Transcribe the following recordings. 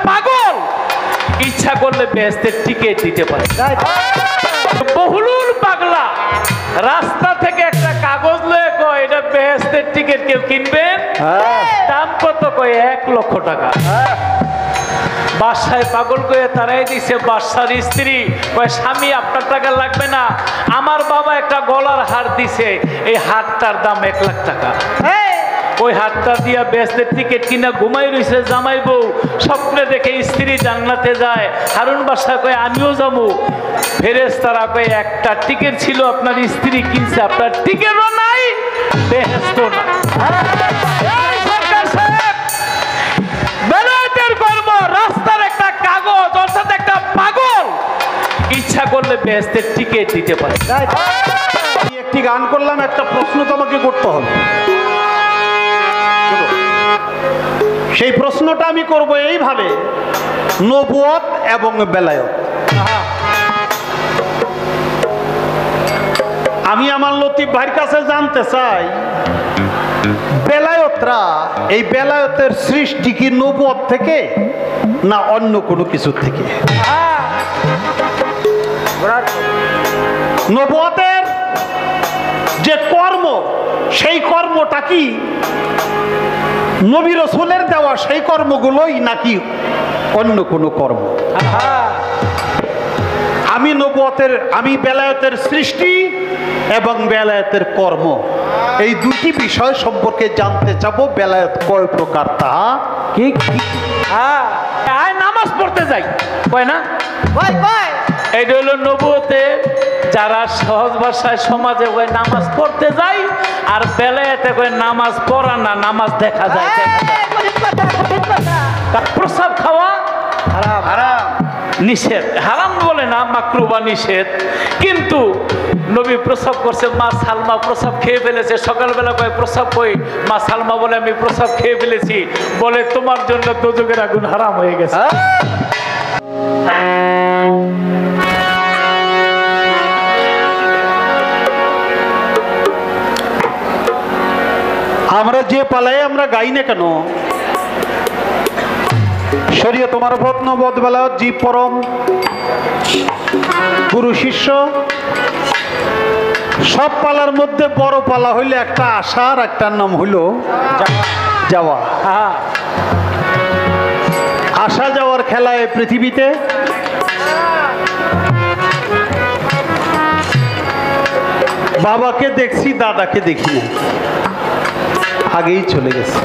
পাগল ইচ্ছা করলে বেহেশতের টিকিট দিতে পারে। বহুলুল পাগলা রাস্তা থেকে একটা কাগজ লয়ে কয় এটা বেহেশতের টিকিট কেউ কিনবেন? দাম কত? কয় 1 লক্ষ টাকা। বাদশাহ পাগল করে তারাই দিছে। বাদশার স্ত্রী কয় স্বামী আপনার টাকা লাগবে না, আমার বাবা একটা গলার হার দিছে, এই হারটার দাম 1 লাখ টাকা। ওই হাতটা দিয়া বেহেশতের টিকিট কিনা ঘুমাই রইছে জামাই বউ। স্বপ্নে দেখে স্ত্রী জান্নাতে যায়। হারুন বাদশাহ কয় আমিও যাবো। ফেরেশতারা কয় একটা টিকিট ছিল আপনার স্ত্রী কিনছে, আপনার টিকিটও নাই, বেহেশত না। বেলায়েতের কর্ম রাস্তার একটা কাগজ, অর্থাৎ একটা পাগল ইচ্ছা করলে বেহেশতের টিকিট দিতে পারে। একটি গান করলাম, একটা প্রশ্ন তোমাকে করতে হবে। সেই প্রশ্নটা আমি করব এইভাবে, নবুয়ত এবং বেলায়েত। আমি আমার লতিফ ভাইয়ের কাছে জানতে চাই, বেলায়েতরা এই বেলায়েতের সৃষ্টি কি নবুয়ত থেকে না অন্য কোনো কিছু থেকে? নবুয়তের যে কর্ম, সেই কর্মটা কি নবী রাসূলের দেওয়া সেই কর্মগুলোই নাকি অন্য কোনো কর্ম? আমি বেলায়েতের সৃষ্টি এবং বেলায়েতের কর্ম, এই দুটি বিষয় সম্পর্কে জানতে চাবো। বেলায়েত কয় প্রকার তা কি? নামাজ পড়তে যাই কয় না, এইটা হলো নবুয়তে। যারা সহজ ভাষায় সমাজে কয় নামাজ পড়তে যাই, আর বেলায়েতে কয় নামাজ পড়া না, নামাজ দেখা যায়। প্রসাব খাওয়া হারাম, নিষেধ। হারাম বলে না, মাকরু বা নিষেধ। কিন্তু নবী প্রসাব করছে, মা সালমা প্রসাব খেয়ে ফেলেছে। সকালবেলা কয় প্রসাব কই? মা সালমা বলে আমি প্রসাব খেয়ে ফেলেছি। বলে তোমার জন্য দোজখের আগুন হারাম হয়ে গেছে। আমরা যে পালাই আমরা গাই না কেন? শরীয়ত মারফত নবুয়ত বেলায়েত জীব পরম গুরু শিষ্য, সব পালার মধ্যে বড় পালা হইলে একটা আশার, একটার নাম হইল যাওয়া। আসা যাওয়ার খেলায় পৃথিবীতে বাবাকে দেখছি, দাদাকে দেখি না, আগেই চলে গেছে।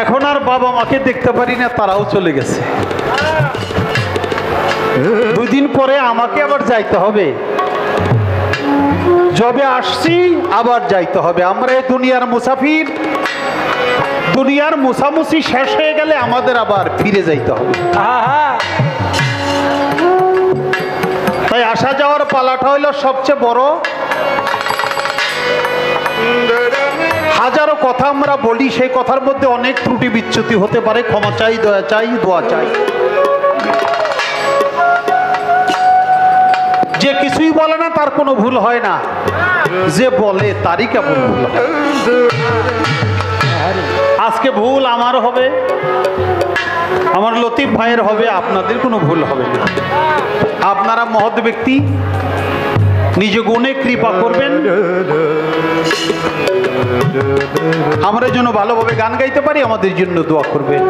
এখন আর বাবা মাকে দেখতে পারি না, তারাও চলে গেছে। 2 দিন পরে আমাকে আবার যাইতে হবে, যবে আসছি আবার যাইতে হবে। আমরা এই দুনিয়ার মুসাফির, দুনিয়ার মুসামুসি শেষ হয়ে গেলে আমাদের আবার ফিরে যাইতে হবে। তাই আসা যাওয়ার পালাটা হইল সবচেয়ে বড়। হাজারো কথা আমরা বলি, সেই কথার মধ্যে অনেক ত্রুটি বিচ্যুতি হতে পারে। ক্ষমা চাই, দয়া চাই, দোয়া চাই। যে কিছুই বলে না তার কোনো ভুল হয় না, যে বলে তারই কেবল ভুল হয়। আজকে ভুল আমার হবে, আমার লতিফ ভাইয়ের হবে, আপনাদের কোনো ভুল হবে না। আপনারা মহৎ ব্যক্তি, নিজ গুণে কৃপা করবেন, আমরা যেন ভালোভাবে গান গাইতে পারি, আমাদের জন্য দোয়া করবেন।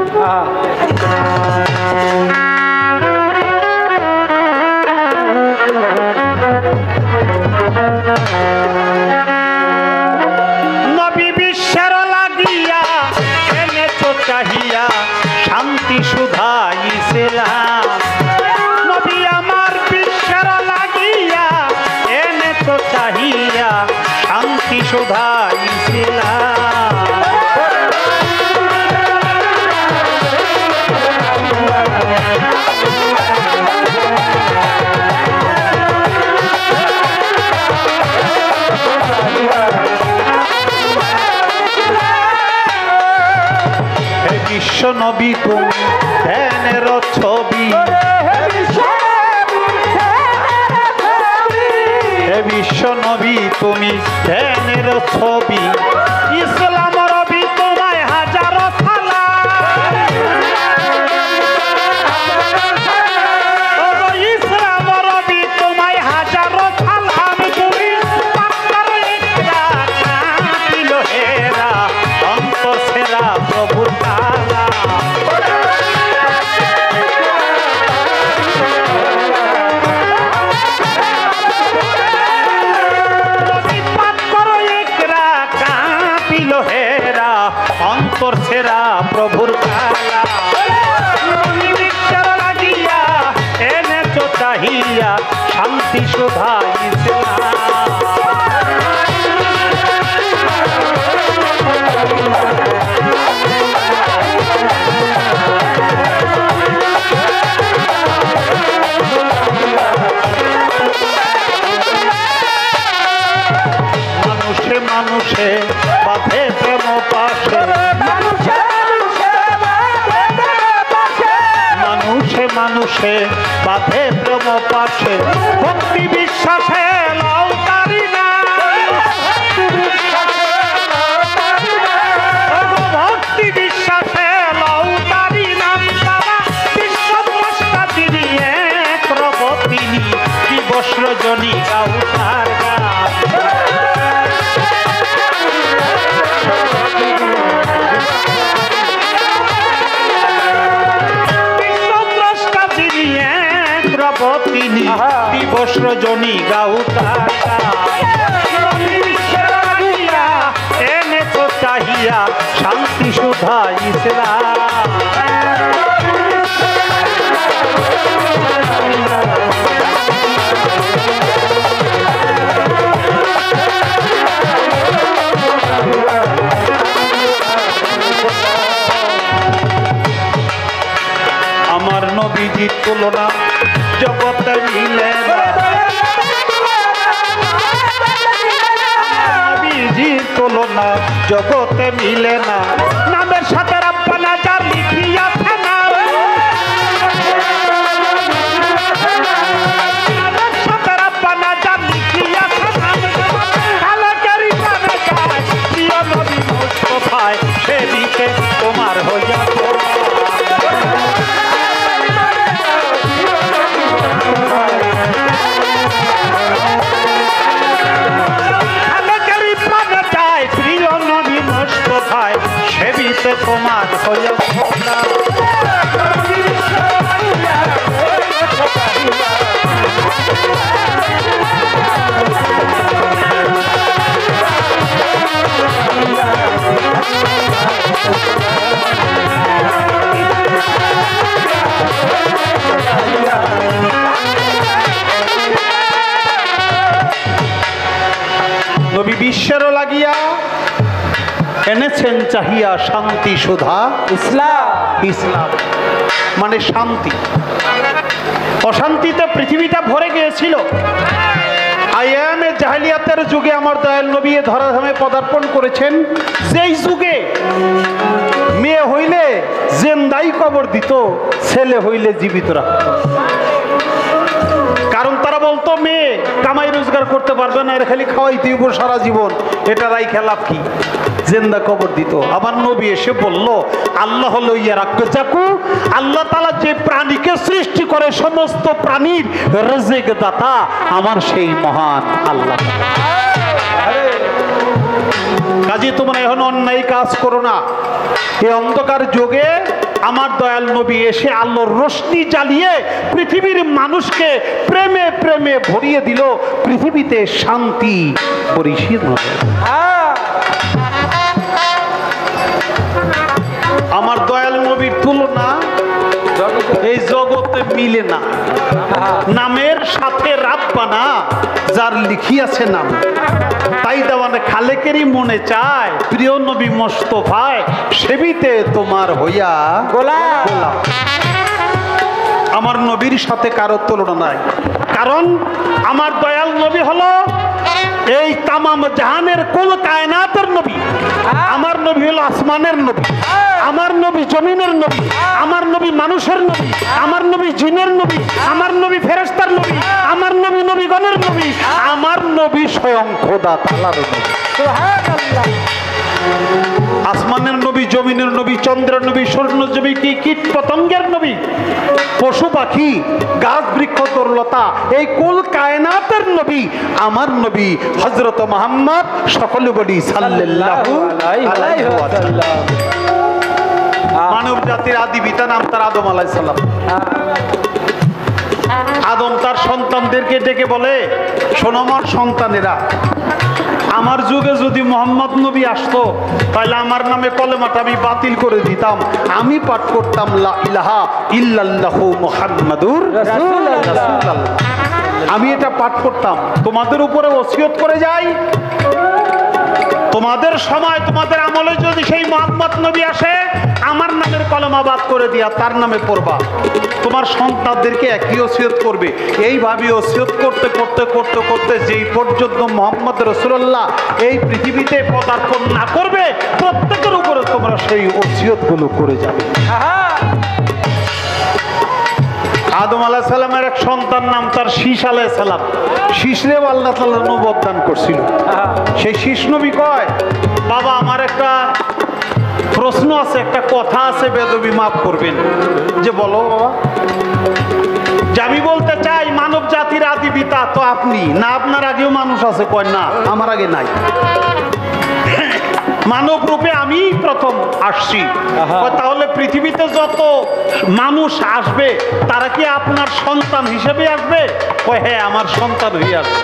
নবী বিশ্বের লাগিয়া এনেছো চাহিয়া শান্তি সুধাইছিলাম। নবী আমার বিশ্বের লাগিয়া এনেছো চাহিয়া শান্তি সুধাইছিলাম। বিশ্ব নবী তুমি ধ্যানের ছবি, হে বিশ্ব নবী তুমি ধ্যানের ছবি। ইসলাম রবি তোমায় হাজারো সালাম, শান্তি সুধা ইসলাম। মানুষে মানুষে বাঁধে প্রেম পাশে, মানুষে মানুষে বাঁধে প্রেম পাশে, ভক্তি বিশ্বাসে লাউ তারি না, ভক্তি বিশ্বাসে লাউ তারি নাম তারা বিশ্বপ্রষ্ঠা তিনি এক রব তিনি দিবস রজনী গাও তার গান। তিনি দিবস রজনী গাও তার এনে তো চাহিয়া শান্তি সুধা ইসলাম। আমার নবীজির তুলনা জগতে মিলে না, নবীজির তুলনা জগতে মিলে না, নামের সাথে রাব্বানা যা লিখিয়াছে না, নামের সাথে রাব্বানা যা লিখিয়াছে না, খালেকেরই প্রাণে গায় প্রিয় নবী মুস্তাফায় সেদিকে তোমার হইয়া সেবিতে তোমার হইয়া নবী বিশ্বেরও লাগিয়া এনেছেন চাহিয়া শান্তি সুধা ইসলাম। ইসলাম মানে শান্তি। অশান্তিতে পৃথিবীটা ভরে গিয়েছিল। আইয়ামে জাহেলিয়াতের যুগে আমার দয়াল নবী ধরাধামে পদার্পণ করেছেন, যেই যুগে মেয়ে হইলে জেন্দাই কবর দিত, ছেলে হইলে জীবিত রাখত। কারণ তারা বলতো মেয়ে কামাই রোজগার করতে পারবে না, এর খালি খাওয়াই দিব সারা জীবন, এটা রাইখা লাভ কি, জিন্দা কবর দিত। আমার নবী এসে বলল আল্লাহ হলো ইয়া রাখতে চাকু, আল্লাহ তাআলা যে প্রাণীকে সৃষ্টি করে সমস্ত প্রাণীর রিজিক দাতা আমার সেই মহান আল্লাহ। কাজে তোমরা এখন অন্যায় কাজ করো না। এই অন্ধকার যুগে আমার দয়াল নবী এসে আল্লাহর রোশনি জ্বালিয়ে পৃথিবীর মানুষকে প্রেমে প্রেমে ভরিয়ে দিল, পৃথিবীতে শান্তি পরিশীল হবে। আমার দয়াল নবীর তুলনা এই জগতে মিলে না। নামের সাথে রাব্বানা যার লিখিয়াছে নাম, তাই দেওয়ানে খালেকেরই মনে চায় প্রিয় নবী মুস্তাফায় সেবিতে তোমার হইয়া গোলাপ। আমার নবীর সাথে কারো তুলনা নাই, কারণ আমার দয়াল নবী হলো এই তামাম জাহানের কুল কায়নাতের নবী। আমার নবী হলো আসমানের নবী, আমার নবী জমিনের নবী, আমার নবী মানুষের নবী, আমার নবী জিনের নবী, আমার নবী ফেরেশতার নবী, আমার নবী নবীগণের নবী, আমার নবী স্বয়ং খোদা তাআলার নবী। সুবহানাল্লাহ। আসমানের নবী, জমিনের নবী, চন্দ্রের নবী, সূর্য নবী, কি কীট পতঙ্গের নবী, পশু পাখি, গাছ বৃক্ষ তরুলতা, এই কুল কায়নাতের নবী আমার নবী হযরত মুহাম্মদ। সকলে বলি সাল্লাল্লাহু আলাইহি ওয়াসাল্লাম। মানব জাতির আদি পিতা নাম তার আদম আলাইহিস সালাম। আদম তার সন্তানদেরকে ডেকে বলে, শোনো আমার সন্তানেরা, আমার যুগে যদি মোহাম্মদ নবী আসতো তাহলে আমার নামে কলেমাটা আমি বাতিল করে দিতাম, আমি পাঠ করতাম লা ইলাহা ইল্লাল্লাহু মুহাম্মাদুর রাসূলুল্লাহ। আমি এটা পাঠ করতাম, তোমাদের উপরে ওসিয়ত করে যাই, তোমাদের সময় তোমাদের আমলে যদি সেই মোহাম্মদ নবী আসে, আমার নামের কলমা বাদ করে দিয়া তার নামে পড়বা, তোমার সন্তানদেরকে একই ওসিয়ত করবে। এইভাবে ওসিয়ত করতে করতে করতে করতে যেই পর্যন্ত মোহাম্মদ রাসূলুল্লাহ এই পৃথিবীতে পদার্পণ না করবে, প্রত্যেকের উপরে তোমরা সেই ওসিয়তগুলো করে যাবে। আদম আলাইহিস সালামের এক সন্তান নাম তার শীষ আলাইহিস সালাম। শীষরেও আল্লাহ তাআলা নবুয়ত দান করছিল। সেই শীষ নবী কয়, বাবা আমার একটা প্রশ্ন আছে, একটা কথা আছে, বেদবি মাফ করবেন। যে বলো বাবা। যে আমি বলতে চাই মানব জাতির আদি পিতা তো আপনি না, আপনার আগেও মানুষ আছে? কয় না, আমার আগে নাই, মানব রূপে আমি প্রথম আসছি। তাহলে পৃথিবীতে যত মানুষ আসবে তারা কি আপনার সন্তান হিসেবে আসবে? কয় হ্যাঁ, আমার সন্তান হয়ে আসবে,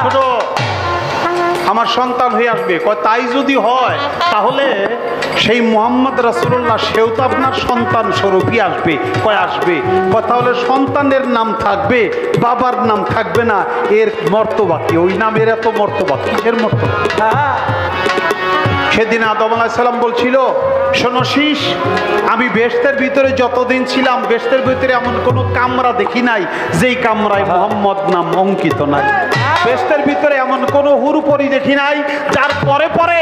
ছোট আমার সন্তান হয়ে আসবে। কয় তাই যদি হয় তাহলে সেই মোহাম্মদ রাসূলুল্লাহ সেও তো আপনার সন্তান স্বরূপই আসবে। কয় আসবে। কয় তাহলে সন্তানের নাম থাকবে, বাবার নাম থাকবে না, এর মর্তবা কি? ওই নামের এত মর্তবা, কিসের মর্তবা? সেদিন আদম আলাইহিস সালাম বলছিল, শোনো শীষ, আমি বেহেশতের ভিতরে যতদিন ছিলাম, বেহেশতের ভিতরে এমন কোনো কামরা দেখি নাই যেই কামরায় মোহাম্মদ নাম অঙ্কিত নাই। বেহেশতের ভিতরে এমন কোনো হুরুপরি দেখি নাই যার পরে পরে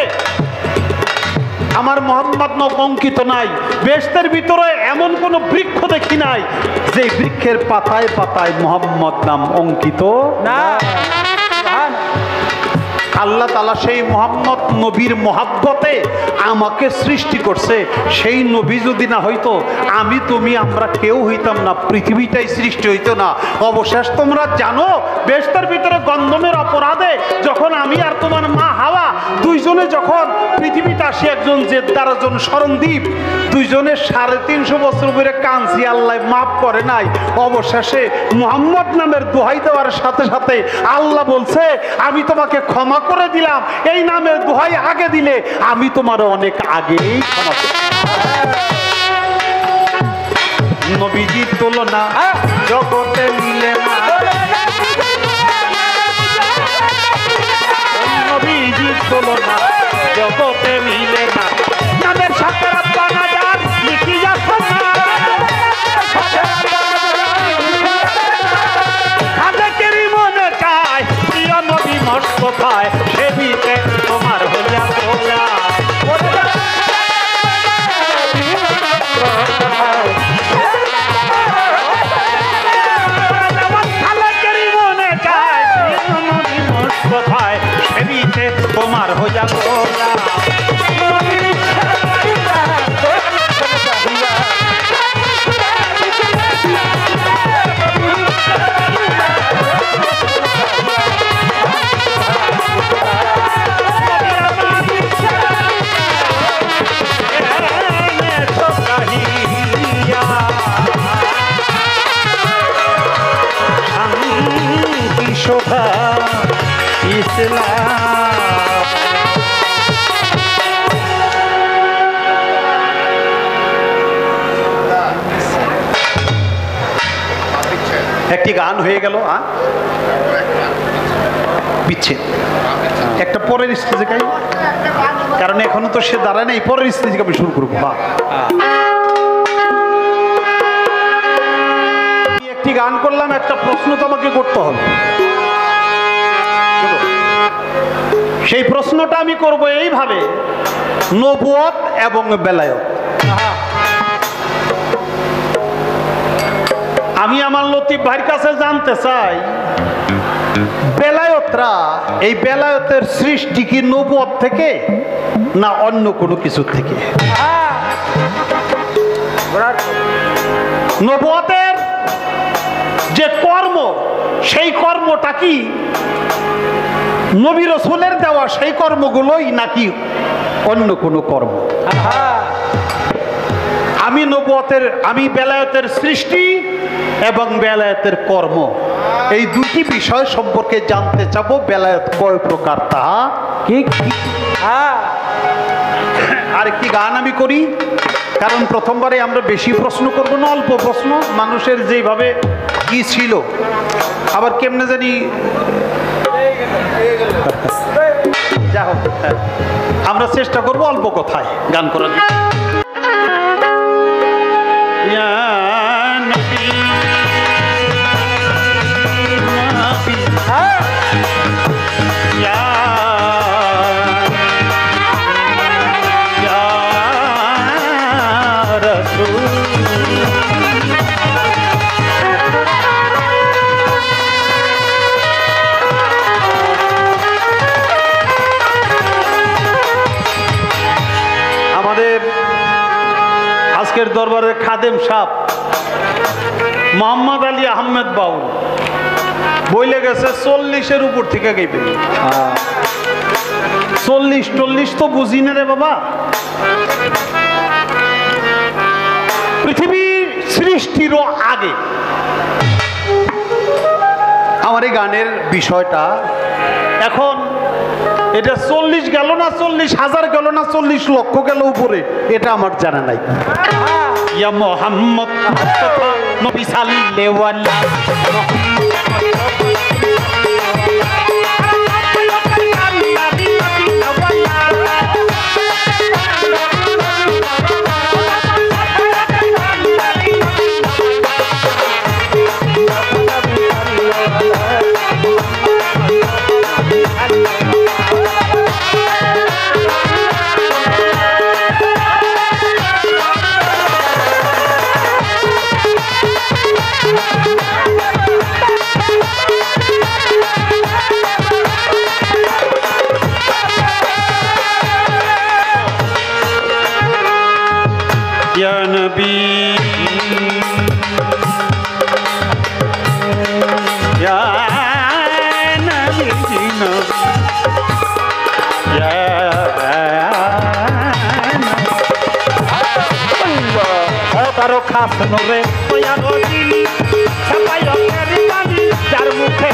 আমার মোহাম্মদ নাম অঙ্কিত নাই। বেহেশতের ভিতরে এমন কোনো বৃক্ষ দেখি নাই যে বৃক্ষের পাতায় পাতায় মোহাম্মদ নাম অঙ্কিত না। আল্লাহ তাআলা সেই মোহাম্মদ নবীর মহাব্বতে আমাকে সৃষ্টি করছে। সেই নবী যদি না হইতো, আমি তুমি আমরা কেউ হইতাম না, পৃথিবীটাই সৃষ্টি হইতো না। অবশেষ তোমরা জানো, বেহেশতের ভিতরে গন্ধমের অপরাধে যখন আমি আর তোমার মা হাওয়া দুইজনে যখন পৃথিবীতে আসি, একজন জেদ্দার একজন শরণদ্বীপ, দুইজনে 350 বছর ধরে কাঁদছি, আল্লাহ মাফ করে নাই। অবশেষে মুহাম্মদ নামের দোহাই দেওয়ার সাথে সাথে আল্লাহ বলছে, আমি তোমাকে ক্ষমা করে দিলাম। এই নামের দোহাই আগে দিলে আমি তোমার অনেক আগেই ক্ষমা করি। নবীজির তুলনা জগতে মিলে না, নবীজির তুলনা জগতে মিলে না। নামের সাথে রাব্বানা যার লিখিয়া শোনা, খাদেকেরই মনে চায় প্রিয় নবী মোস্তফায়, সেদিকে তোমার হইয়া তোলা। খাদেকেরই মনে চায় প্রিয় নবী মোস্তফায়, সেদিকে তোমার হইয়া তোলা। শোভা ইসলাম। একটি গান হয়ে গেল, বিচ্ছেদ। একটা পরের স্টেজে গাই, কারণ এখনো তো সে দাঁড়ায় নাই, পরের স্টেজে আমি শুরু করবো। একটি গান করলাম, একটা প্রশ্ন তোমাকে করতে হবে। সেই প্রশ্নটা আমি করব এইভাবে, নবুয়ত এবং বেলায়েত। আমি আমার লতিফ ভাইয়ের কাছে জানতে চাই, বেলায়েতরা, এই বেলায়েতের সৃষ্টি কি নবুয়ত থেকে না অন্য কোনো কিছু থেকে? নবুয়তের যে কর্ম, সেই কর্মটা কি নবী রাসূলের দেওয়া সেই কর্মগুলোই নাকি অন্য কোনো কর্ম? আমি নবুয়তের, আমি বেলায়েতের সৃষ্টি এবং বেলায়েতের কর্ম, এই দুটি বিষয় সম্পর্কে জানতে চাবো। বেলায়েত কয় প্রকার তা কি? আর কি গান আমি করি, কারণ প্রথমবারে আমরা বেশি প্রশ্ন করব না, অল্প প্রশ্ন। মানুষের যেভাবে কি ছিল আবার কেমনে জানি যা হোক, আমরা চেষ্টা করব অল্প কথায় গান করার জন্য। ইয়া নবী, নবী, ইয়া, ইয়া রাসূল। আমাদের আজকের দরবারের খাদেম সাহেব মোহাম্মদ আলী আহমেদ বাউল বইলে গেছে 40-এর উপর থেকে গাইবে। 40-40 তো বুঝি না রে বাবা। পৃথিবীর সৃষ্টিরও আগে আমার এই গানের বিষয়টা এখন এটা 40 গেল না 40,000 গেল না 40 লক্ষ গেল উপরে, এটা আমার জানা নাই। ইয়া মোহাম্মদ মুস্তাফা নবী সাল্লাল্লাহু আলাইহি খাস নরে যার মুখে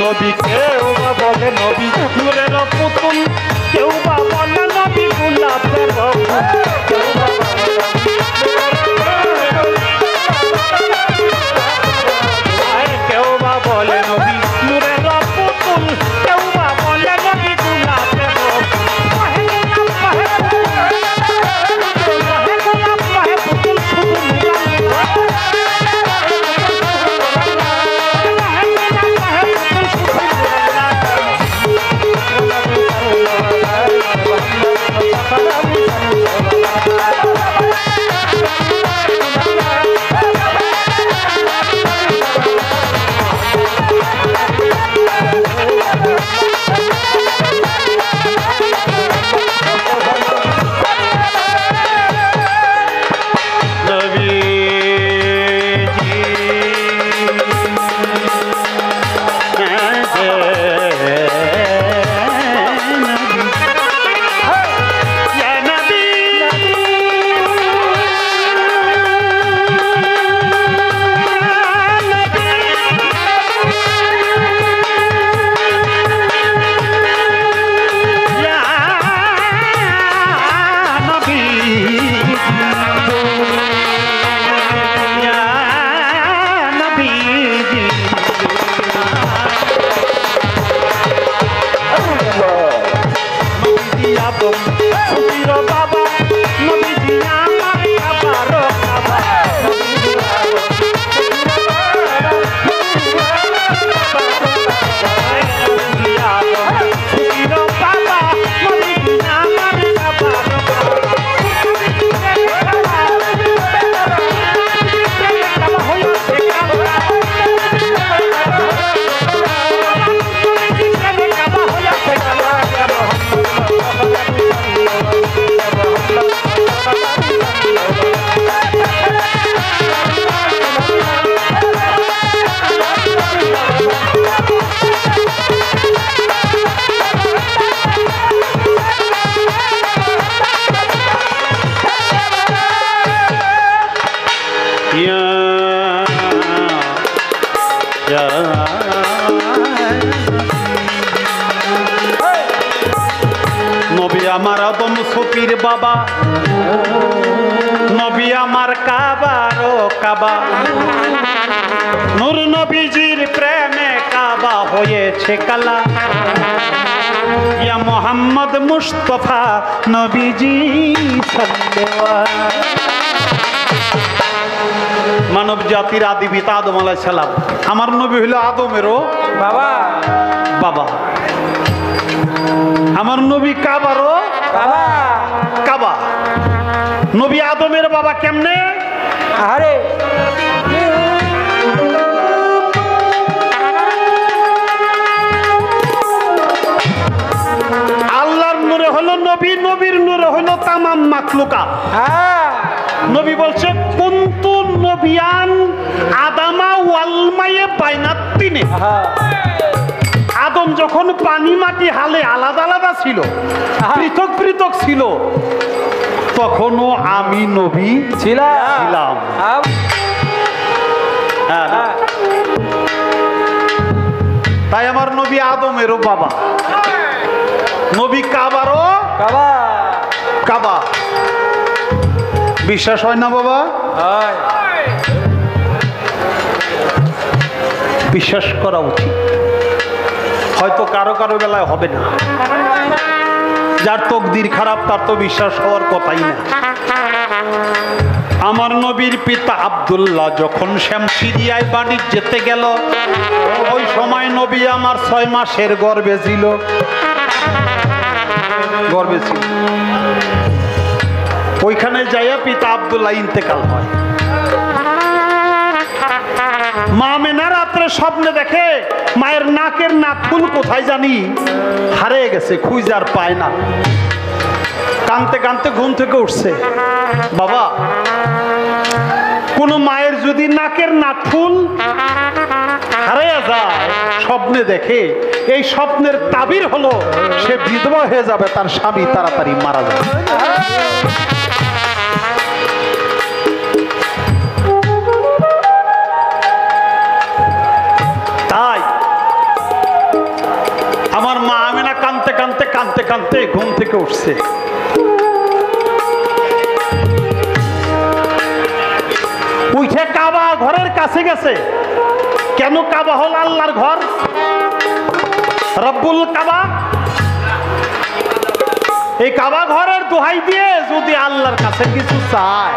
নবী, কেউ বা বলে নবী নূরের পুতুল, কেউ বা বলে নবী গোলাপের ফুল, কেউ বা বলে নবী নূরের পুতুল, কেউ বা বলে নবী গোলাপের ফুল। আমার আদম সফির বাবা, নবী আমার কাবারও কাবা, নূর নবীজির প্রেমে কাবা হয়েছে কালা। ইয়া মোহাম্মদ মুস্তফা নবীজি সাল্লাল্লাহু। মানব জাতির আদি পিতা আদম আলাইহিস সালাম, আমার নবী হলো আদমেরও বাবা বাবা, আমার নবী কাবারও বাবা। কাবা। নবী আদমের বাবা কেমনে? আরে আল্লাহর নূরে হলো নবী, নবীর নূরে হলো তামাম মাখলুকাত। নবী বলছে কুনতু নবিয়ান আদামা ওয়াল মায়ে বাইনাতিনে। আদম যখন পানি মাটি হালে আলাদা আলাদা ছিল, পৃথক পৃথক ছিল, তখনও আমি নবী ছিলাম। হ্যাঁ, তাই আমার নবী আদমেরও বাবা, নবী কাবারও বাবা। কাবা। বিশ্বাস হয় না বাবা? বিশ্বাস করা উচিত। হয়তো কারো কারো বেলায় হবে না, যার তকদির খারাপ তার তো বিশ্বাস হওয়ার কথাই না। আমার নবীর পিতা আব্দুল্লাহ যখন শামসিরিয়ায় বাণিজ্যতে গেল, ওই সময় নবী আমার 6 মাসের গর্ভে ছিল। ওইখানে যাইয়া পিতা আব্দুল্লাহ ইন্তেকাল হয়। মা মেনা রাত্রে স্বপ্নে দেখে মায়ের নাকের নাকফুল কোথায় জানি হারিয়ে গেছে, খুঁজে আর পায় না। কাঁদতে কাঁদতে ঘুম থেকে উঠছে। বাবা, কোন মায়ের যদি নাকের নাকফুল হারিয়ে যায় স্বপ্নে দেখে, এই স্বপ্নের তাবির হলো সে বিধবা হয়ে যাবে, তার স্বামী তাড়াতাড়ি মারা যাবে। তাই আমার মা আমেনা কাঁদতে কাঁদতে কাঁদতে কাঁদতে ঘুম থেকে উঠছে। উঠে কাবা ঘরের কাছে গেছে। কেন? কাবা হল আল্লাহর ঘর, রব্বুল কাবা। এই কাবা ঘরের দোহাই দিয়ে যদি আল্লাহর কাছে কিছু চায়,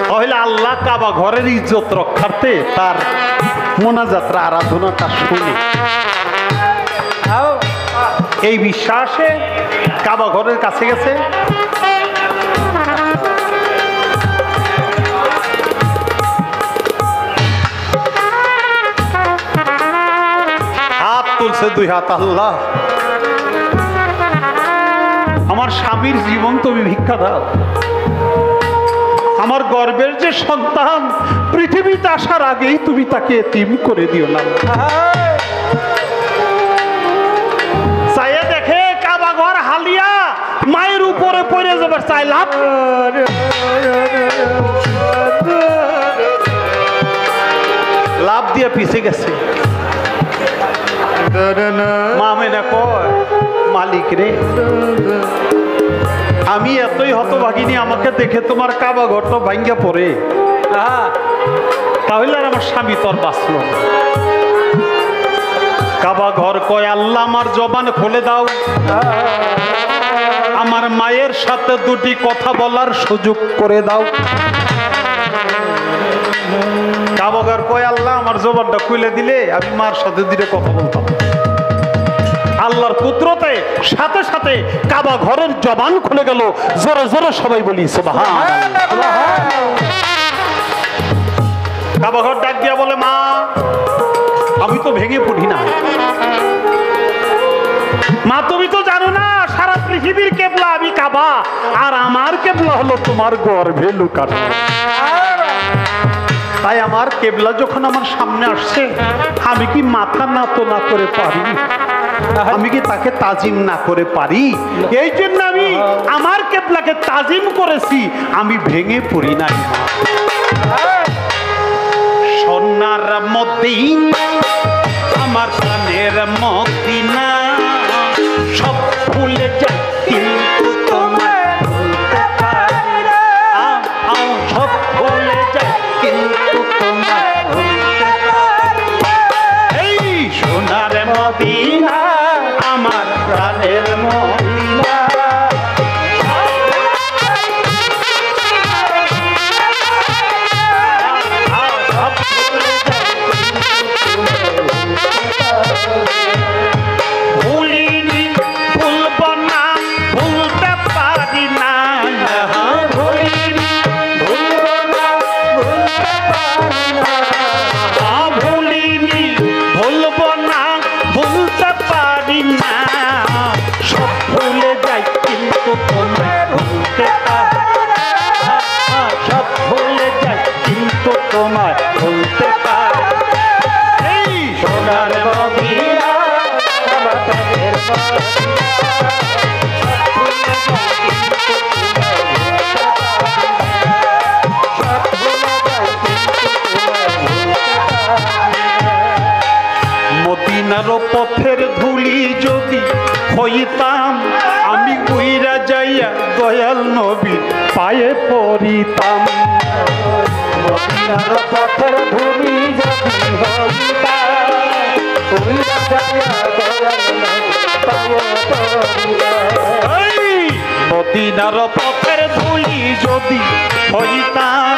তাহলে আল্লাহ কাবা ঘরের ইজ্জত রক্ষার্থে তার মোনাজাতরা আরাধনাটা শুনে, এই বিশ্বাসে কাবা ঘরের কাছে গেছে। হাত তুলছে 2 হাত। আল্লাহ, আমার স্বামীর জীবন তুমি ভিক্ষা দাও। আমার গর্বের যে সন্তান পৃথিবীতে আসার আগেই তুমি তাকে এতিম করে দিও না। চাইয়ে দেখে কাবা ঘর হালিয়া মায়ের উপরে পড়ে যাবার চাইলাম, লাভ দিয়ে পিছে গেছে। মা মেনা কয়, মালিক রে, আমি এতই হতভাগিনী, আমাকে দেখে তোমার কাবা ঘরটা ভাঙ্গা পড়ে, তাহলে আর আমার স্বামী তোর বাঁচল। কাবা ঘর কয়, আল্লাহ আমার জবান খুলে দাও, আমার মায়ের সাথে 2টি কথা বলার সুযোগ করে দাও। কাবা ঘর কয়, আল্লাহ আমার জবানটা খুলে দিলে আমি মার সাথে 2টা কথা বলতাম। আল্লাহর কুদরতে সাথে সাথে কাবা ঘরের জবান খুলে গেল। জোরে জোরে সবাই বলি সুবহানাল্লাহ। কাবা ঘর ডাক দিয়া বলে, মা আমি তো ভেঙে পড়ি না। মা তুমি তো জানো না সারা পৃথিবীর কেবলা আমি কাবা, আর আমার কেবলা হলো তোমার গর্ভে লুকানো। তাই আমার কেবলা যখন আমার সামনে আসছে, আমি কি মাথা নত না করে পারি? আমি কি তাকে তাজিম না করে পারি? এই জন্য আমি আমার কেবলাকে তাজিম করেছি, আমি ভেঙে পড়ি নাই। সোনার মদিনা আমার প্রাণের মদিনা, পথের ধুলি যদি হইতাম আমি উইরা যাইয়া দয়াল নবী পায়ে পড়িতাম। মদিনার পথের ধুলি যদি হইতাম উইরা যাইয়া দয়াল নবী পায়ে পড়িতাম। মদিনার পথের ধুলি যদি হইতাম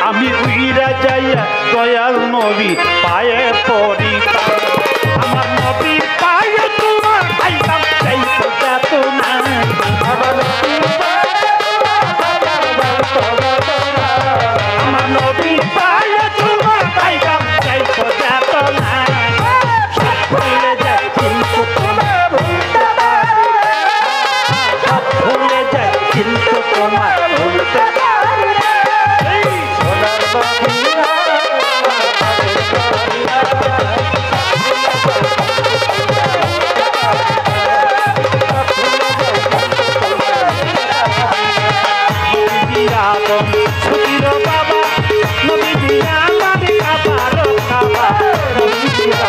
আমি উইরা যাইয়া দয়াল নবী পায়ে পড়িতাম। আমার নবী পায়ে তোমার পাইতাম সেই সোজা তো না। আমার নবী পায়ে তোমার পাইতাম সেই সোজা তো না। সব ভুলে যায় কিন্তু তোমার ভুলতে পারি না। সব ভুলে যায় কিন্তু তোমার ভুলতে পারি না। সোনার মদিনা ছুটির বাবা নবী দিয়া আমার খাবার খাবার নবী দিয়া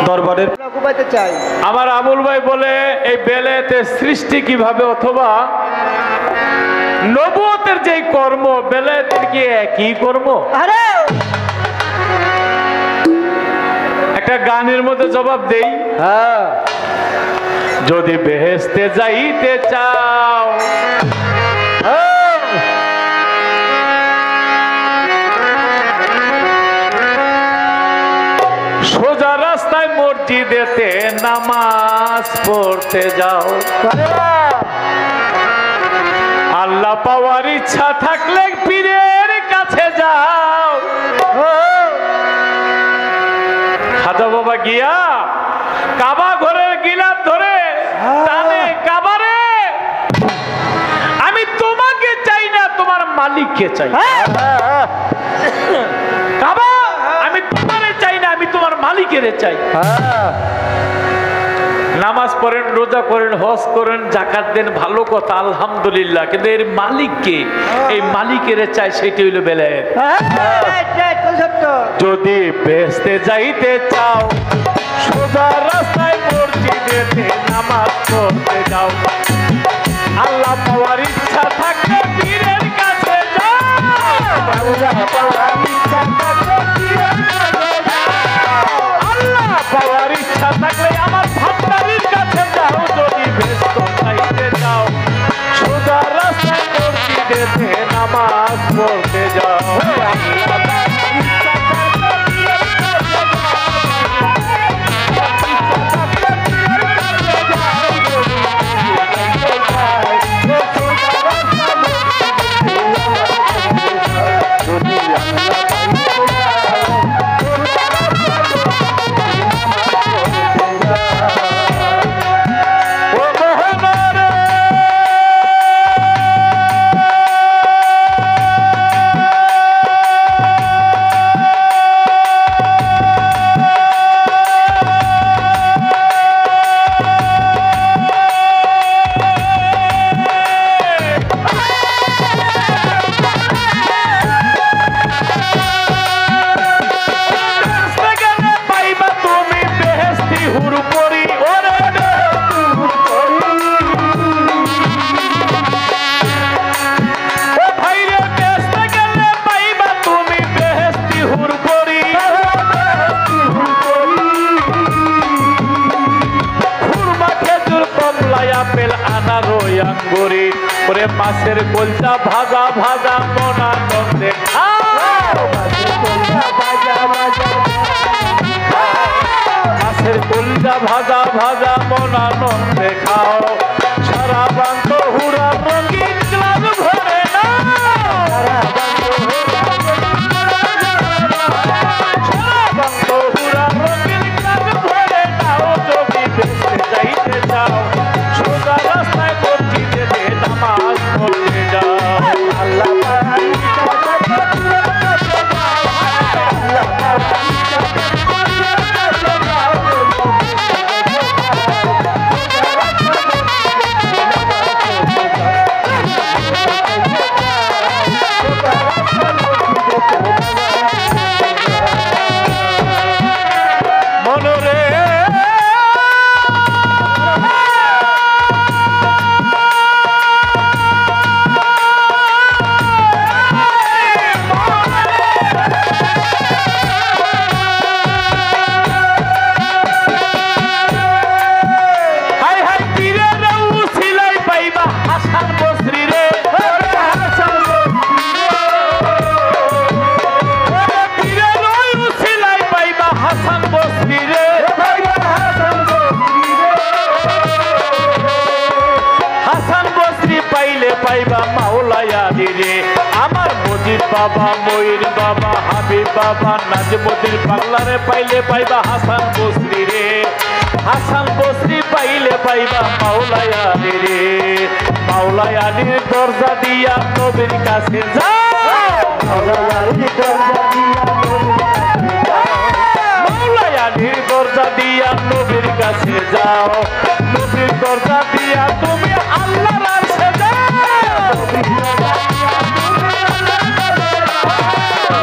দরবারের ঘুমাইতে চাই। আমার আবুল ভাই বলে এই বেলায়েতের সৃষ্টি কিভাবে অথবা নবুয়তের যে কর্ম বেলায়েতের কি একই কর্ম। আরে একটা গানের মধ্যে জবাব দেই, হ্যাঁ যদি বেহেশতে যাইতে চাও সোজা রাস্তায় মসজিদেতে নামাজ পড়তে যাও। আল্লাহ পাওয়ার ইচ্ছা থাকলে পীরের কাছে যাও। খাজা বাবা গিয়া কাবা ঘরের গিলাপ ধরে টানে, কাবারে আমি তোমাকে চাই না তোমার মালিককে চাই। কাবা আমি তোমারে চাই না আমি তোমার মালিকের চাই। নামাজ পড়েন, রোজা করেন, হজ করেন, যাকাত দেন, ভালো কথা আলহামদুলিল্লাহ, কিন্তু এর মালিককে, এই মালিকের চাই, সেটি হইল বেলায়েত। যদি বেহেশতে যাইতে চাও সোজা রাস্তায় মসজিদেতে নামাজ পড়তে যাও। আল্লাহ পাওয়ার ইচ্ছা থাকলে পীরের কাছে যাও। আল্লাহ পাওয়ার ইচ্ছা থাকলে আমার ভান্ডারির কাছে যাও। যদি ব্যস্ত চাইতে যাও সোজা রাস্তায় মসজিদেতে নামাজ পড়তে যাও। আঙ্গুরি ওরে মাছের কলজা ভাজা ভাজা মন আনন্দে খাও মাছের কলজা ভাজা ভাজা মন আনন্দে খাও সারা বান্ত হুরা রঙিন গ্লাস ভরে না সারা বান্ত হুরা রঙিন গ্লাস ভরে নাও যদি বেঁচে যাইতে চাও সোজা রাস্তায় মসজিদে নামাজ পড়তে যাও আল্লাহ মনরে হাই হাই তীরে রৌ সিলাই পাইবা হাসান বসরি রে তীরে রৌ সিলাই পাইবা হাসান বসরি রে হাসান বসরি পাইলে পাইবা মাওলায়া রে আমার মজিদ বাবা ময়ূর বাবা হাবিব বাবা নাজমুদ্দিন পাগলারে পাইলে পাইবা হাসান বসরি রে হাসান বসরি পাইলে পাইবা মাওলায়া রে মাওলায়ানির দরজা দিয়া নবীর কাছে যাও মাওলায়ানির দরজা দিয়া নবীর কাছে যাও নবীর দরজা দিয়া তুমি আল্লাহর আরশে যাও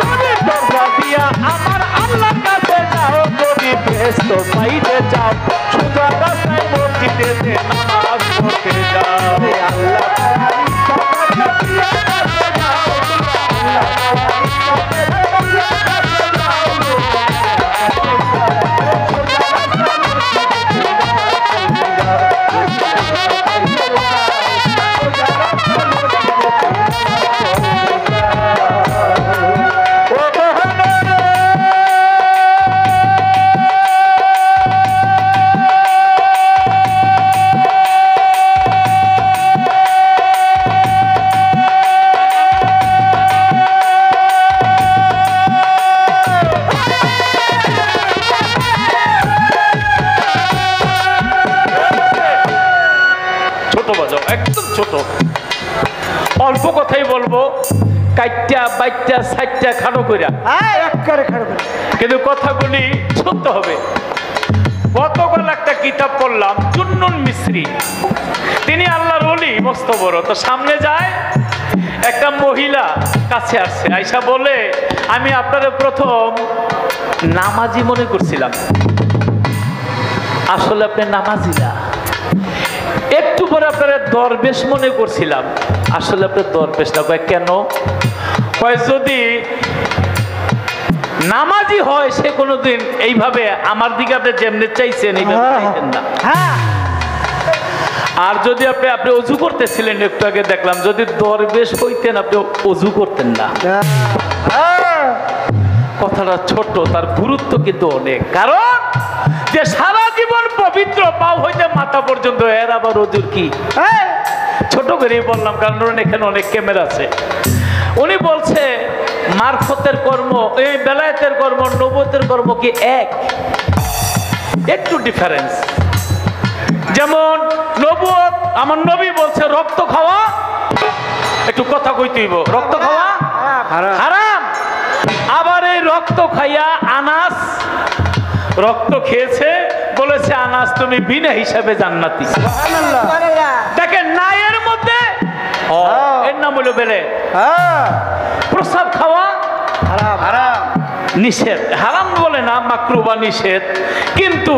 নবীর দরজা দিয়া আমার আল্লাহর কাছে যাও যদি বেহেশত পাইতে চাও সোজা রাস্তায় মসজিদে নামাজ পড়তে যাও একদম ছোট অল্প কথাই বলবো কাইটা বাইটা সাইটটা খানো কইরা কিন্তু কথাগুলি শুনতে হবে গতকাল একটা কিতাব পড়লাম চুন্নুন মিস্ত্রি তিনি আল্লাহর ওলি মস্ত বড় তো সামনে যায় একটা মহিলা কাছে আসছে আয়সা বলে আমি আপনাদের প্রথম নামাজি মনে করছিলাম আসলে আপনি নামাজি না একটু পরে আপনারা দরবেশ মনে করছিলাম আসলে আপনার দরবেশ না কেন কয় যদি নামাজি হয় সে কোনোদিন এইভাবে আমার দিকে আপনি যেমনি চাইছেন এইভাবে চাইতেন না আর যদি আপনি অজু করতেছিলেন একটু আগে দেখলাম যদি দরবেশ হইতেন আপনি অজু করতেন না কথাটা ছোট তার গুরুত্ব কিন্তু অনেক কারণ যে সারা জীবন পবিত্র পাও হইতে মাথা পর্যন্ত এর আবার অজুর কি ছোট করেই বললাম কারণ এখানে অনেক ক্যামেরা আছে উনি বলছে মারফতের কর্ম এই বেলায়েতের কর্ম নবুয়তের কর্ম কি এক একটু ডিফারেন্স যেমন নবুয়ত আমার নবী বলছে রক্ত খাওয়া একটু কথা কইতেইব রক্ত খাওয়া হারাম আবার এই রক্ত খাইয়া আনাস রক্ত খেয়েছে বলেছে আনাস তুমি বিনা হিসাবে জান্নাতি দেখেন নায়ের মধ্যে এর নাম হলো বেলে প্রসাব খাওয়া হারাম নিষেধ হারাম বলে না মাকরু বা নিষেধ কিন্তু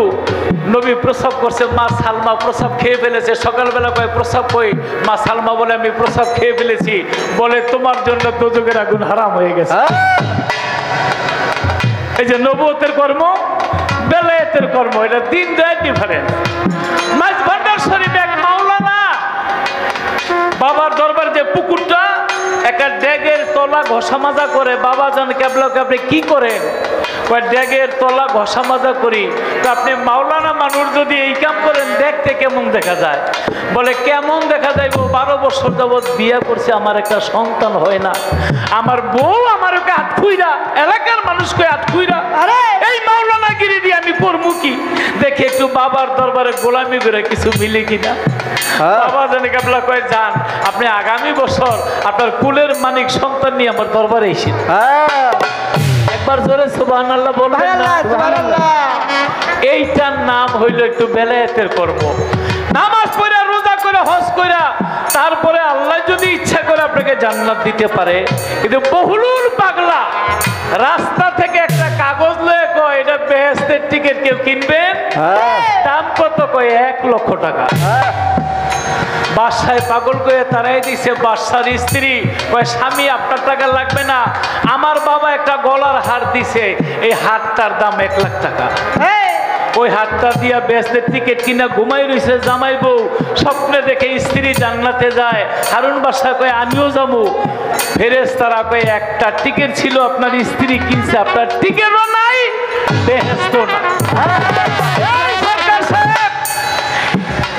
নবী প্রসাব করছে মা সালমা প্রসাব খেয়ে ফেলেছে সকালবেলা কয়ে প্রসাব কই মা সালমা বলে আমি প্রসাব খেয়ে ফেলেছি বলে তোমার জন্য দোজখের আগুন হারাম হয়ে গেছে এই যে নবুয়তের কর্ম বেলায়েতের কর্ম এটা দিন দেয় ডিফারেন্স মাঝ ভান্ডার শরীফ এক মাওলানা বাবার দরবার যে পুকুরটা একটা ড্যাগের তলা ঘষা মাজা করে বাবা জান কেবলা আপনি কি করেন? ওই ড্যাগের তলা ঘষা মাজা করি। তো আপনি মাওলানা মানুষ যদি এই কাম করেন দেখতে কেমন দেখা যায়? বলে কেমন দেখা যায়? 12 বছর যাবৎ বিয়ে করছে, আমার একটা সন্তান হয় না, আমার বউ আমার ওকে হাত খুইরা, এলাকার মানুষকে হাত খুইরা, আরে এই মাওলানাগিরি দিয়ে আমি করবো কি? দেখে একটু বাবার দরবারে গোলামি করে কিছু মিলে কিনা। বাবা জানে কেবলা কয় যান, আপনি আগামী বছর আপনার কুলের মানিক সন্তান নিয়ে আমার দরবারে এসে একবার জোরে সুবহানাল্লাহ বলবেন না? এইটার নাম হইল একটু বেলায়েতের কর্ম। নামাজ পড়া, রোজা করে, হজ কইরা, তারপরে আল্লাহ যদি ইচ্ছা করে আপনাকে জান্নাত দিতে পারে। কিন্তু বহুলুল পাগলা রাস্তা থেকে একটা কাগজ লয়ে কয় এটা বেহেশতের টিকিট, কেউ কিনবেন? দাম কত? কয় 1 লক্ষ টাকা। বাদশায় পাগল করে তারাই দিছে। বাদশার স্ত্রী কয় স্বামী আপনার টাকা লাগবে না, আমার বাবা একটা গলার হার দিছে, এই হারটার দাম 1 লাখ টাকা। ওই হাতটা দিয়া বেচতে টিকিট কিনা ঘুমাই রইছে জামাই বউ। স্বপ্নে দেখে স্ত্রী জান্নাতে যায়। হারুন বাদশা কয় আমিও যাবো। ফেরেশতারা কয় একটা টিকিট ছিল আপনার স্ত্রী কিনছে, আপনার টিকিটও নাই, বেহেশতও না।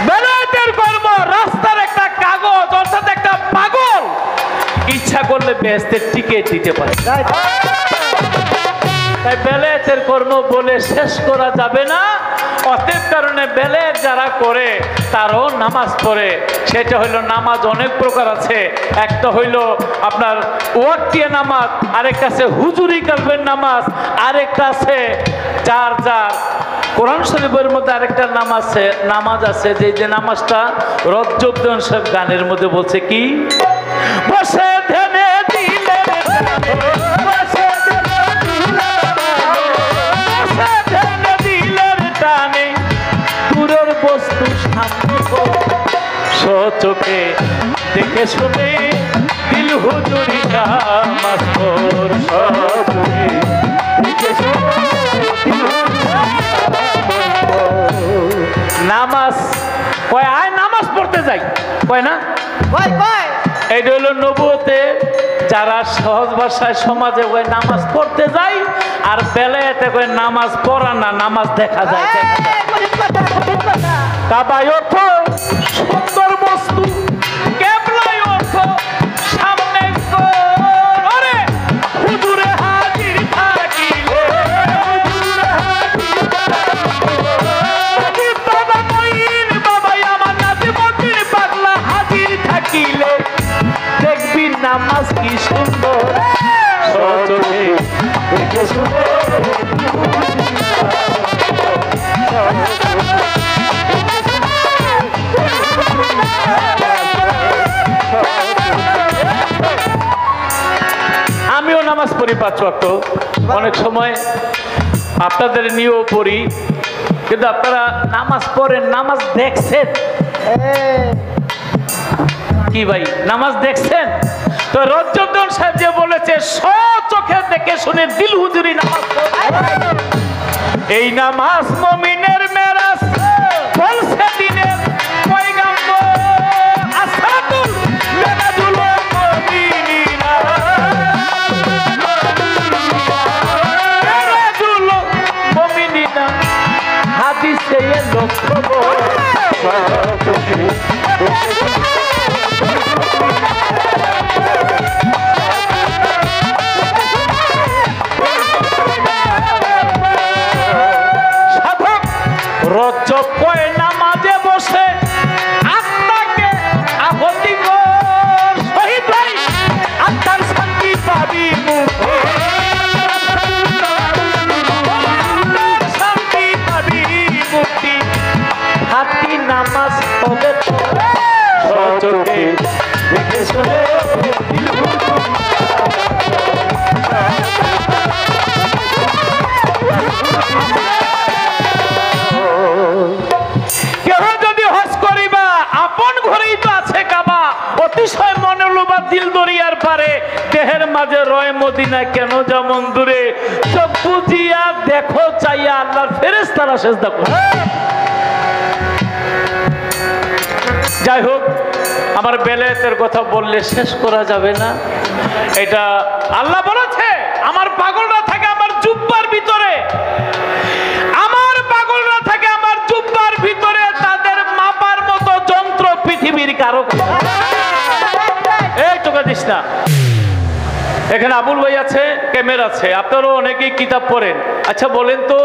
বেলায়েতের কর্ম রাস্তার একটা কাগজ, অর্থাৎ একটা পাগল ইচ্ছা করলে বেহেশতের টিকিট দিতে পারে। তাই বেলায়েতের কর্ম বলে শেষ করা যাবে না। অতএব কারণে বেলায়েত যারা করে তারও নামাজ পড়ে। সেটা হইলো নামাজ অনেক প্রকার আছে। একটা হইলো আপনার ওয়াক্তিয়া নামাজ, আরেকটা আছে হুজুরি কালবের নামাজ, আরেকটা আছে যার যার কোরআন শরীফের মধ্যে আরেকটা নামাজ আছে যে নামাজটা রজ্জবদন সাহেব গানের মধ্যে বলছে কি, বসে ধ্যানে দিলে বস্তু চোখে দেখে শুনে দিল হুজুরি নামাজ নামাজ কয় আয় নামাজ পড়তে যাই কয় না এইটা হলো নবুয়তে যারা সহজ ভাষায় সমাজে কয় নামাজ পড়তে যায়, আর বেলায়েতে কয় নামাজ পড়া না, নামাজ দেখা যায়। কাবায় অর্থ সুন্দর বস্তু, কেবলায় অর্থ সামনে হুজুরে হাজির থাকিলে, বাবাই আমার নাজিমুদ্দিন পাগলা হাজির থাকিলে দেখবি নামাজ কি সুন্দর, সচোখে দেখে শুনে আমিও নামাজ পড়ি 5 ওয়াক্ত। অনেক সময় আপনাদের নিয়েও পড়ি, কিন্তু আপনারা নামাজ পড়েন, নামাজ দেখছেন কি ভাই? নামাজ দেখছেন তো? রজ্জবদন সাহেব যে বলেছে চোখে দেখে শুনে দিল হুজুরি নামাজ এই নামাজ মুমিনের মেরাজ বলছে দিনের পয়গাম্বর আসাদুল মেরাজুল মুমিনিনা মেরাজুল মুমিনিনা হাদিসে লক্ষ্য রজ্জব কয় নামাজে বসে আত্মাকে আহতি কর শহীদ ভাই, আত্মার শান্তি পাবি শান্তি পাবি মুক্তি। হাতি নামাজ হবে সচোখে দেখে শুনে কেউ যদি হজ করিবা আপন ঘরেই তো আছে কাবা, অতিশয় মনোলোভা দিল দরিয়ার পারে, দেহের মাঝে রয় মদিনা কেন যেমন দূরে, চোখ বুজিয়া দেখো চাইয়া আল্লাহর ফেরেশতারা সিজদা করে। যাই হোক আমার বেলায়েতের কথা বললে শেষ করা যাবে না। এটা আল্লাহ বলেছে আমার পাগলরা থাকে আমার জুব্বার ভিতরে, আমার পাগলরা থাকে আমার জুব্বার ভিতরে, তাদের মাপার মতো যন্ত্র পৃথিবীর কারো এই তোকে দিস না। এখানে আবুল ভাই আছে, ক্যামেরা আছে, আপনারাও অনেকেই কিতাব পড়েন। আচ্ছা বলেন তো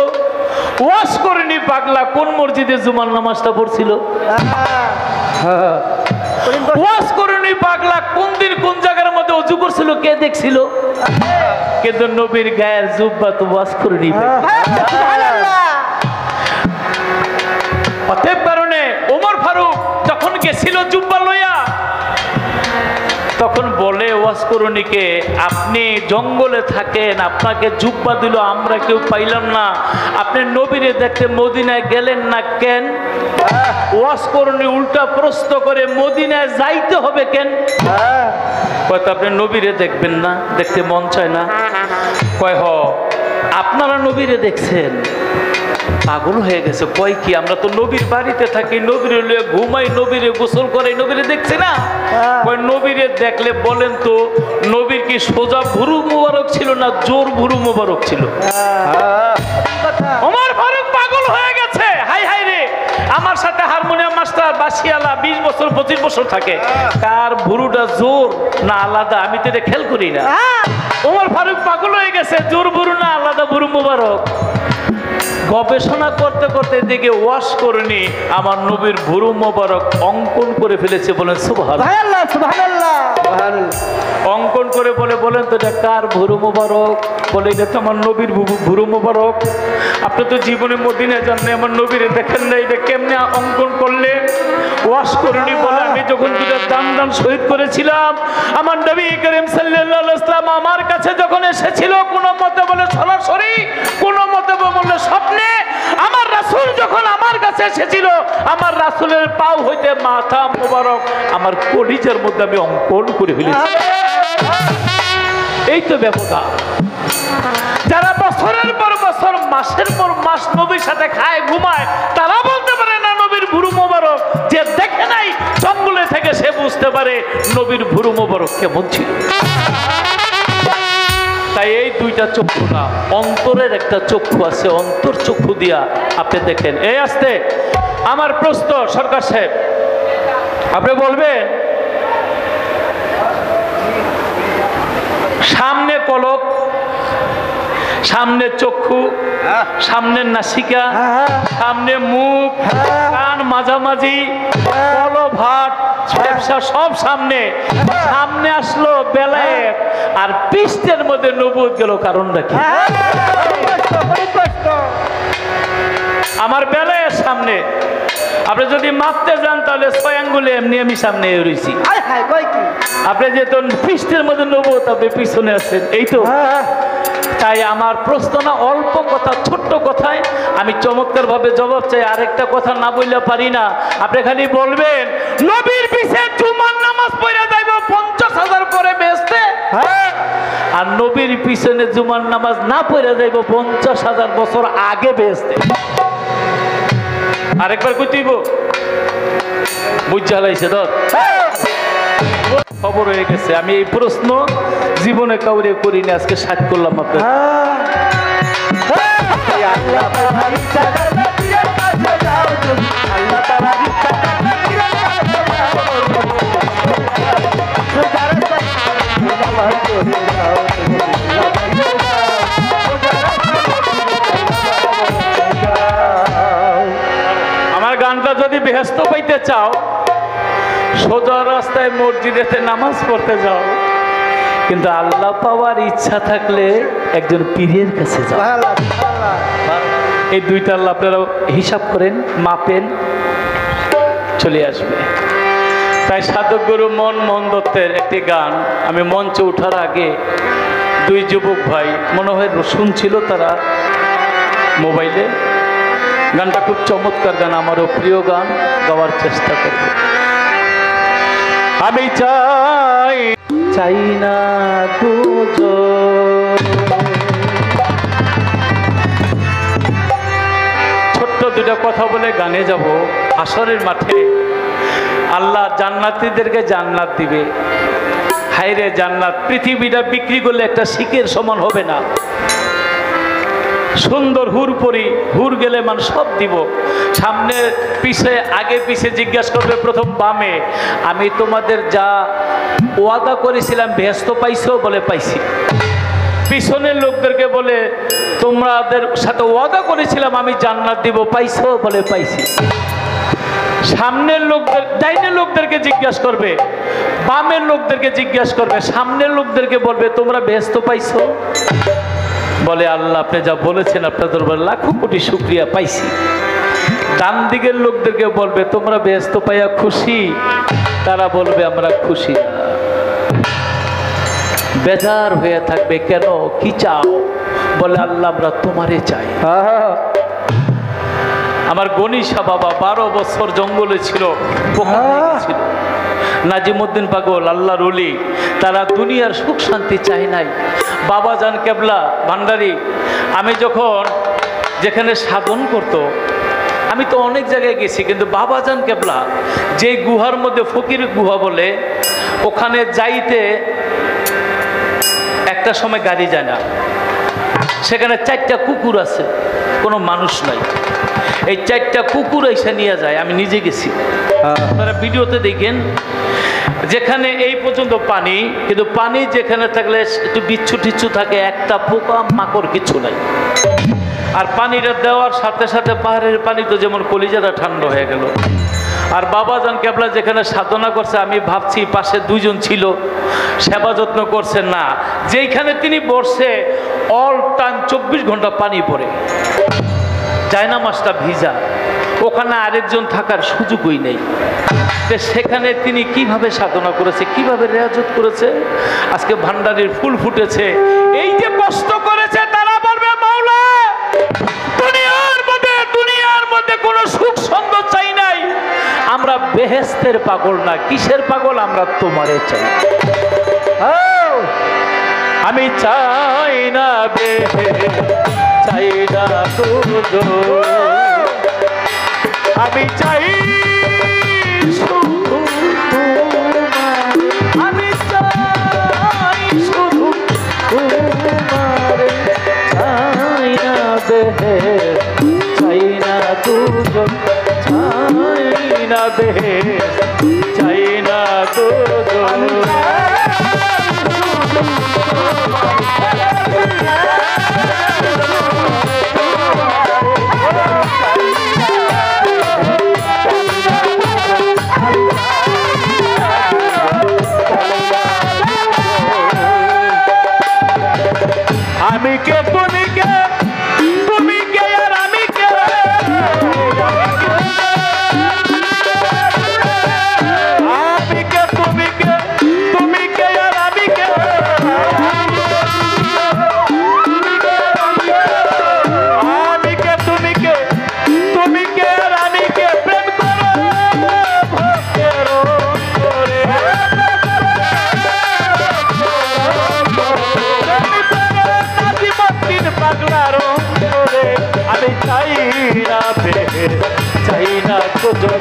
ওয়াজ করেনি পাগলা কোন মসজিদে জুমার নামাজটা পড়ছিল? ওয়াজ করেনি পাগলা কোন দিন কোন জায়গার মধ্যে ওযু করছিল কে দেখছিল? কিন্তু নবীর গায়ের জুব্বা তো ওয়াজ করেনি। অতএব কারণে ওমর ফারুক যখন গেছিল জুব্বা লইয়া, তখন বলে ওয়াজ করুনিকে আপনি জঙ্গলে থাকেন, আপনাকে জুব্বা দিল আমরা কেউ পাইলাম না, আপনি নবীরে দেখতে মদিনায় গেলেন না কেন? ওয়াজ করুনি উল্টা প্রশ্ন করে মদিনায় যাইতে হবে কেন? হয়তো আপনি নবীরে দেখবেন না, দেখতে মন চায় না। কয় হ আপনারা নবীরে দেখছেন? পাগল হয়ে গেছে। কয় কি আমরা তো নবীর বাড়িতে থাকি, নবীরে লয়ে ঘুমাই, নবীরে গোসল করে, নবীরে দেখছি না। কয় নবীরে দেখলে বলেন তো নবীর কি সোজা ভুরু মোবারক ছিল না জোর ভুরু মোবারক ছিল? ওমর ফারুক পাগল হয়ে গেছে। হাই হাই রে, আমার সাথে হারমোনিয়াম মাস্টার বাসিয়ালা 20 বছর 25 বছর থাকে, কার ভুরুটা জোর না আলাদা আমি তো এটা খেয়াল করি না। ওমর ফারুক পাগল হয়ে গেছে, জোর ভুরু না আলাদা ভুরু মোবারক। গবেষণা করতে করতে দিকে ওয়াশ করেনি আমার নবীর ভুরু মোবারক অঙ্কন করে ফেলেছে। বলেন সুবহানাল্লাহ সুবহানাল্লাহ। অঙ্কন করে বলেন তো এটা কার ভুরু মোবারক? বলে এটা তো আমার নবীর ভুরু মোবারক। আপনি তো জীবনে মদিনায় যান না, আমার নবীরে দেখেন না, এটা কেমনে অঙ্কন করলে? ওয়াশ করেনি বলে আমি যখন দুটা দান শহীদ করেছিলাম, আমার নবী করিম সাল্লাল্লাহু আলাইহি ওয়াসাল্লাম আমার কাছে যখন এসেছিল কোনো মতে বলে সরাসরি, কোনো মতে বলে স্বপ্নে, আমার রাসূল যখন আমার কাছে এসেছিল আমার রাসূলের পাও হইতে মাথা মোবারক আমার কলিজার মধ্যে আমি অঙ্কন করে ফেলেছি। এই তো ব্যবধান। যারা বছরের পর বছর মাসের পর মাস নবীর সাথে খায় ঘুমায় তারা বলতে পারে না নবীর ভুরু মোবারক। যে দেখে নাই জঙ্গলে থেকে সে বুঝতে পারে নবীর ভুরু মোবারক কেমন ছিল। তাই এই দুইটা চক্ষু না, অন্তরের একটা চক্ষু আছে, অন্তর চক্ষু দিয়া আপনি দেখেন। এই আসতে আমার প্রশ্ন সরকার সাহেব, আপনি বলবেন সামনে পলক, সামনে চক্ষু, সামনের নাসিকা, সামনে মুখ, কান মাঝামাঝি, কলভাট, ব্যবসা সব সামনে, সামনে আসলো বেলায়েত আর পৃষ্ঠের মধ্যে নবুয়ত গেল। কারণটা কি? আমার বেলায়েত সামনে, আপনি যদি মাপতে যান তাহলে 6 আঙ্গুলে এমনি আমি সামনে রয়েছি। আপনি যেহেতু পৃষ্ঠের মধ্যে নবুয়ত, আপনি পিছনে আছেন। এই তো। তাই আমার প্রশ্ন না, অল্প কথা, ছোট্ট কথায় আমি চমৎকার ভাবে জবাব চাই। আরেকটা কথা না বললে পারি না। আপনি খালি বলবেন নবীর পিছে জুমার নামাজ পড়ে যাইব 50,000 পরে বেচতে, আর নবীর পিছনে জুমার নামাজ না পড়ে যাইব 50,000 বছর আগে বেচতে। আরেকবার কইতেইব বুঝ জ্বালাইছে ধর খবর হয়ে গেছে। আমি এই প্রশ্ন জীবনে কাউরে করিনি, আজকে সাত করলাম আপনার। আমার গানটা যদি বেহেশত পাইতে চাও, সোজা রাস্তায় মসজিদেতে নামাজ পড়তে যাও, কিন্তু আল্লাহ পাওয়ার ইচ্ছা থাকলে একজন পীরের কাছে যাও। এই দুইটা আল্লাহ আপনারা হিসাব করেন, মাপেন, চলে আসবে। তাই সাধক গুরু মোহন দত্তের একটি গান আমি মঞ্চে ওঠার আগে 2 যুবক ভাই মনে হয় শুনছিল তারা মোবাইলে। গানটা খুব চমৎকার গান, আমারও প্রিয় গান, গাওয়ার চেষ্টা করব। আমি চাই না ছোট্ট দুটা কথা বলে গানে যাব। আসরের মাঠে আল্লাহ জান্নাতীদেরকে জান্নাত দিবে। হায়রে জান্নাত, পৃথিবীটা বিক্রি করলে একটা শিকের সমান হবে না। সুন্দর হুর পরি, হুর গেলে মান সব দিব। সামনে পিছে আগে পিছে জিজ্ঞাসা করবে, প্রথম বামে, আমি তোমাদের যা ওয়াদা করেছিলাম বেহেশত পাইছো? বলে পাইছি। পিছনের লোকদেরকে বলে, তোমাদের সাথে ওয়াদা করেছিলাম আমি জান্নাত দিব, পাইছো? বলে পাইছি। সামনের লোকদের, ডাইনের লোকদেরকে জিজ্ঞাসা করবে, বামের লোকদেরকে জিজ্ঞাসা করবে, সামনের লোকদেরকে বলবে তোমরা বেহেশত পাইছো? বলে আল্লাহ আপনি যা বলেছেন আপনার দরবারে লাখো কোটি শুকরিয়া, পাইছি। ডান দিকের লোকদেরকে বলবে তোমরা বেহেশত পাইয়া খুশি? তারা বলবে আমরা খুশি। বেজার হয়ে থাকবে, কেন, কি চাও? বলে আল্লাহ আমরা তোমারে চাই। আমার গনিশা বাবা 12 বছর জঙ্গলে ছিল, ছিল। নাজিমউদ্দিন পাগল আল্লাহর ওলি, তারা দুনিয়ার সুখ শান্তি চাই নাই। বাবা জান কেবলা ভান্ডারী, আমি যখন যেখানে সাধন করত, আমি তো অনেক জায়গায় গেছি, কিন্তু বাবা জান কেবলা যে গুহার মধ্যে ফকির গুহা বলে, ওখানে যাইতে একটা সময় গাড়ি যায় না। সেখানে 4টা কুকুর আছে, কোনো মানুষ নাই। এই 4টা কুকুর এসে নিয়ে যায়, আমি নিজে গেছি, আপনারা ভিডিওতে দেখেন। যেখানে এই পর্যন্ত পানি, কিন্তু পানি যেখানে থাকলে একটু বিচ্ছু টিচ্ছু থাকে, একটা পোকা মাকড় কিছু নাই। আর পানিটা দেওয়ার সাথে সাথে পাহাড়ের পানি তো যেমন কলিজাটা ঠান্ডা হয়ে গেল। আর বাবা জান কেবলা যেখানে সাধনা করছে, আমি ভাবছি পাশে 2 জন ছিল, সেবা যত্ন করছে না। যেখানে তিনি বসে অল টাইম 24 ঘন্টা পানি পড়ে, জায়নামাজটা ভিজা, ওখানে আরেকজন থাকার সুযোগই নেই। সেখানে তিনি কিভাবে সাধনা করেছে, কিভাবে রেয়াজত করেছে, আজকে ভান্ডারের ফুল ফুটেছে। এই যে কষ্ট করেছে, তারা বলবে মাওলা দুনিয়ার মধ্যে কোনো সুখ সন্দ চাই নাই, আমরা বেহেশতের পাগল না। কিসের পাগল? আমরা তোমারে চাই। আমি চাই না বেহেশত, চাই না দুজো, আমি চাই শুধু তোমার, আমি চাই শুধু তোমার, চাই না বেহেশত, চাই না দুজো, চাই না বেহেশত, চাই না দুজো। আমি কে, তুমি কে, তুমি কে আর আমি কে, আমি কে, তুমি কে, তুমি কে আর আমি কে, আমি কে, তুমি কে, তুমি কে আর আমি কে, প্রেম করো ভক্তের করে, পাগলার করে। আমি চাই না বেহেশত, চাই না দুজো,